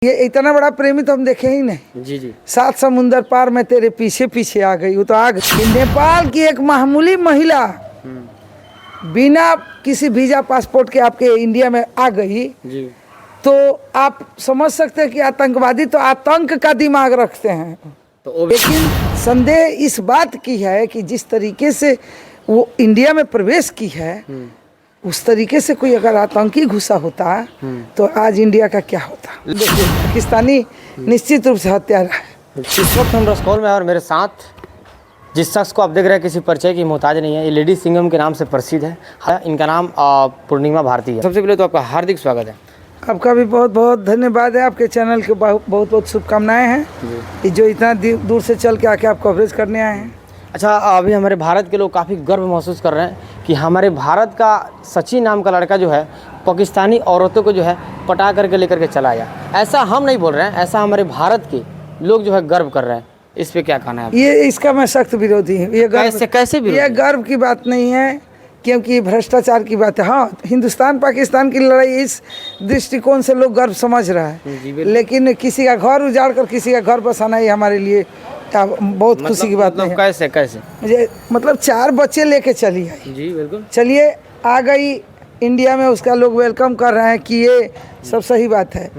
ये इतना बड़ा प्रेमी तो हम देखे ही नहीं। जी जी। 7 समुंदर पार मैं तेरे पीछे पीछे आ गई, वो तो आ गई। नेपाल की एक मामूली महिला बिना किसी वीजा पासपोर्ट के आपके इंडिया में आ गई जी। तो आप समझ सकते हैं कि आतंकवादी तो आतंक का दिमाग रखते हैं। तो लेकिन संदेह इस बात की है कि जिस तरीके से वो इंडिया में प्रवेश की है उस तरीके से कोई अगर आतंकी घुसा होता तो आज इंडिया का क्या होता। देखिए पाकिस्तानी निश्चित रूप से हत्यारा है। इस वक्त हम रसकौल में हैं और मेरे साथ जिस शख्स को आप देख रहे हैं किसी परिचय की मोहताज नहीं है, ये लेडी सिंघम के नाम से प्रसिद्ध है। इनका नाम पूर्णिमा भारती है। सबसे पहले तो आपका हार्दिक स्वागत है। आपका भी बहुत बहुत धन्यवाद है। आपके चैनल के बहुत बहुत शुभकामनाएं हैं जो इतना दूर से चल के आके आप कवरेज करने आए हैं। अच्छा, अभी हमारे भारत के लोग काफ़ी गर्व महसूस कर रहे हैं कि हमारे भारत का सचिन नाम का लड़का जो है पाकिस्तानी औरतों को जो है पटा करके लेकर के चला आया। ऐसा हम नहीं बोल रहे हैं, ऐसा हमारे भारत के लोग जो है गर्व कर रहे हैं। इस पे क्या कहना है? ये इसका मैं सख्त विरोधी हूँ। ये कैसे विरोधी? ये गर्व की बात नहीं है क्योंकि भ्रष्टाचार की बात है। हाँ, हिंदुस्तान पाकिस्तान की लड़ाई इस दृष्टिकोण से लोग गर्व समझ रहा है, लेकिन किसी का घर उजाड़ कर किसी का घर बसाना ही हमारे लिए बहुत खुशी की बात नहीं है। कैसे मुझे मतलब 4 बच्चे लेके चली आई। जी बिल्कुल। चलिए आ गई इंडिया में, उसका लोग वेलकम कर रहे हैं कि ये सब सही बात है।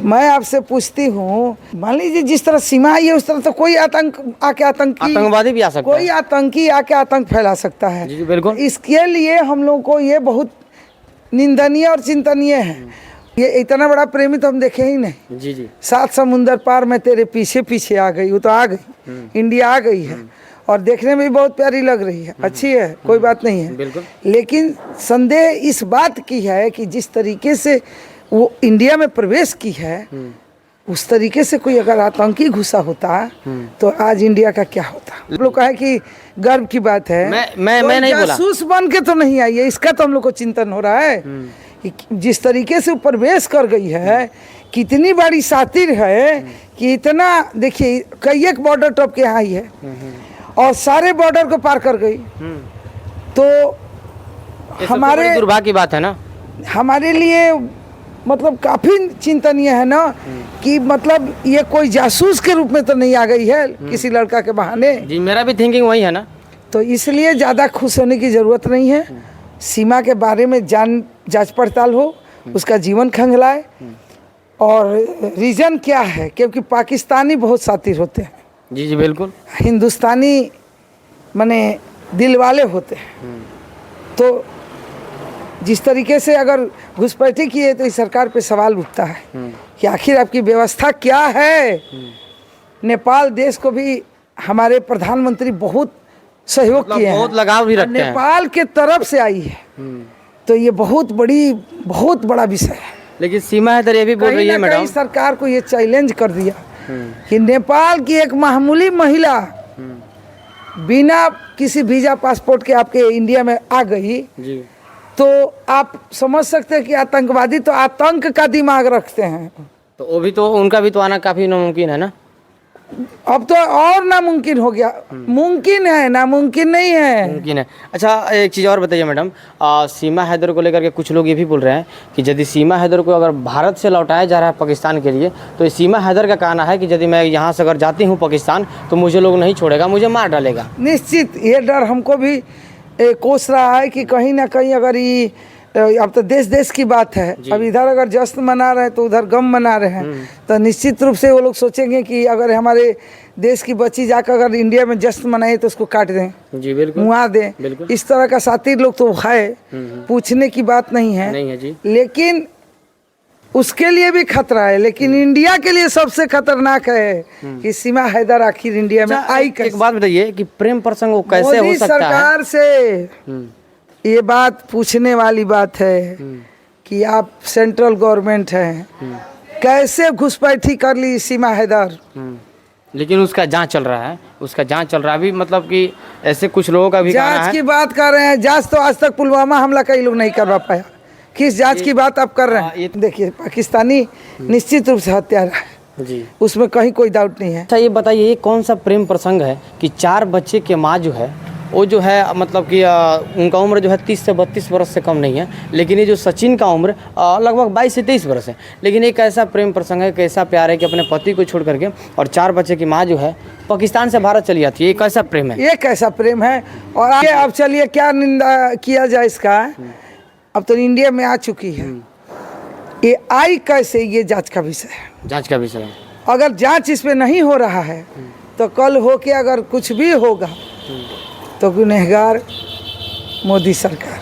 मैं आपसे पूछती हूँ, मान लीजिए जिस तरह सीमा आई है उस तरह तो कोई आतंकवादी भी आ सकता है। कोई आतंकी आके आतंक फैला सकता है। जी बिल्कुल। इसके लिए हम लोग को ये बहुत निंदनीय और चिंतनीय है। ये इतना बड़ा प्रेमी तो हम देखे ही नहीं। जी जी। 7 समुंदर पार मैं तेरे पीछे पीछे आ गई, वो तो आ गई। इंडिया आ गई है और देखने में भी बहुत प्यारी लग रही है, अच्छी है, कोई बात नहीं है। बिल्कुल। लेकिन संदेह इस बात की है कि जिस तरीके से वो इंडिया में प्रवेश की है उस तरीके से कोई अगर आतंकी घुसा होता तो आज इंडिया का क्या होता। लोग कहे कि गर्व की बात है। मैं नहीं बोला। जासूस बन के तो नहीं आई है, इसका तो हम लोग को चिंतन हो रहा है कि जिस तरीके से प्रवेश कर गई है, कितनी बड़ी सातिर है कि इतना देखिए कई एक बॉर्डर टॉप के आई है और सारे बॉर्डर को पार कर गई। तो हमारे दुर्भाग्य की बात है ना, हमारे लिए मतलब काफी चिंतनीय है ना कि मतलब ये कोई जासूस के रूप में तो नहीं आ गई है किसी लड़का के बहाने। जी मेरा भी थिंकिंग वही है ना। तो इसलिए ज़्यादा खुश होने की ज़रूरत नहीं है। सीमा के बारे में जांच पड़ताल हो, उसका जीवन खंगलाए और रीज़न क्या है, क्योंकि पाकिस्तानी बहुत सातिर होते हैं। जी जी बिल्कुल। हिंदुस्तानी माने दिल वाले होते हैं। तो जिस तरीके से अगर घुसपैठी की है तो इस सरकार पे सवाल उठता है कि आखिर आपकी व्यवस्था क्या है। नेपाल देश को भी हमारे प्रधानमंत्री बहुत सहयोग किए हैं, बहुत लगाव भी रखते हैं। नेपाल के तरफ से आई है तो ये बहुत बड़ा विषय है। लेकिन सीमा हैदर ये भी बोल रही है मैडम, सरकार को ये चैलेंज कर दिया कि नेपाल की एक मामूली महिला बिना किसी वीजा पासपोर्ट के आपके इंडिया में आ गई तो आप समझ सकते हैं कि आतंकवादी तो आतंक का दिमाग रखते हैं। तो वो भी तो उनका भी तो आना काफी नामुमकिन है ना। अब तो और नामुमकिन हो गया। मुमकिन है, नामुमकिन नहीं है, मुमकिन है। अच्छा एक चीज़ और बताइए मैडम, सीमा हैदर को लेकर के कुछ लोग ये भी बोल रहे हैं कि यदि सीमा हैदर को अगर भारत से लौटाया जा रहा है पाकिस्तान के लिए तो सीमा हैदर का कहना है कि यदि मैं यहाँ से अगर जाती हूँ पाकिस्तान तो मुझे लोग नहीं छोड़ेगा, मुझे मार डालेगा। निश्चित ये डर हमको भी कोस रहा है कि कहीं ना कहीं अगर ये अब तो देश की बात है, अब इधर अगर जश्न मना रहे हैं तो उधर गम मना रहे हैं। तो निश्चित रूप से वो लोग सोचेंगे कि अगर हमारे देश की बच्ची जाकर अगर इंडिया में जश्न मनाए तो उसको काट दें, जी बिल्कुल, मुआ दें। इस तरह का साथी लोग तो है, पूछने की बात नहीं है जी। लेकिन उसके लिए भी खतरा है। लेकिन इंडिया के लिए सबसे खतरनाक है कि सीमा हैदर आखिर इंडिया में आई कैसे। एक बात बताइए कि प्रेम प्रसंग कैसे हो सकता है? सरकार से ये बात पूछने वाली बात है कि आप सेंट्रल गवर्नमेंट हैं, कैसे घुसपैठी कर ली सीमा हैदर। लेकिन उसका जांच चल रहा है, अभी मतलब कि ऐसे कुछ लोगों का भी जांच की बात कर रहे हैं। जांच तो आज तक पुलवामा हमला कई लोग नहीं करवा पाया। किस जांच की बात आप कर रहे हैं? देखिए पाकिस्तानी निश्चित रूप से हत्यारा है जी, उसमें कहीं कोई डाउट नहीं है। अच्छा ये बताइए, ये कौन सा प्रेम प्रसंग है कि 4 बच्चे के माँ जो है वो जो है मतलब कि उनका उम्र जो है 30 से 32 वर्ष से कम नहीं है, लेकिन ये जो सचिन का उम्र लगभग 22 से 23 वर्ष है। लेकिन एक ऐसा प्रेम प्रसंग है, एक ऐसा प्यार है कि अपने पति को छोड़ करके और 4 बच्चे की माँ जो है पाकिस्तान से भारत चली जाती है। एक ऐसा प्रेम है, ये कैसा प्रेम है। और आगे अब चलिए क्या निंदा किया जाए इसका, अब तो इंडिया में आ चुकी है, ये आई कैसे, ये जांच का विषय है। जांच का विषय है। अगर जांच इस पे नहीं हो रहा है तो कल हो के अगर कुछ भी होगा तो गुनहगार मोदी सरकार।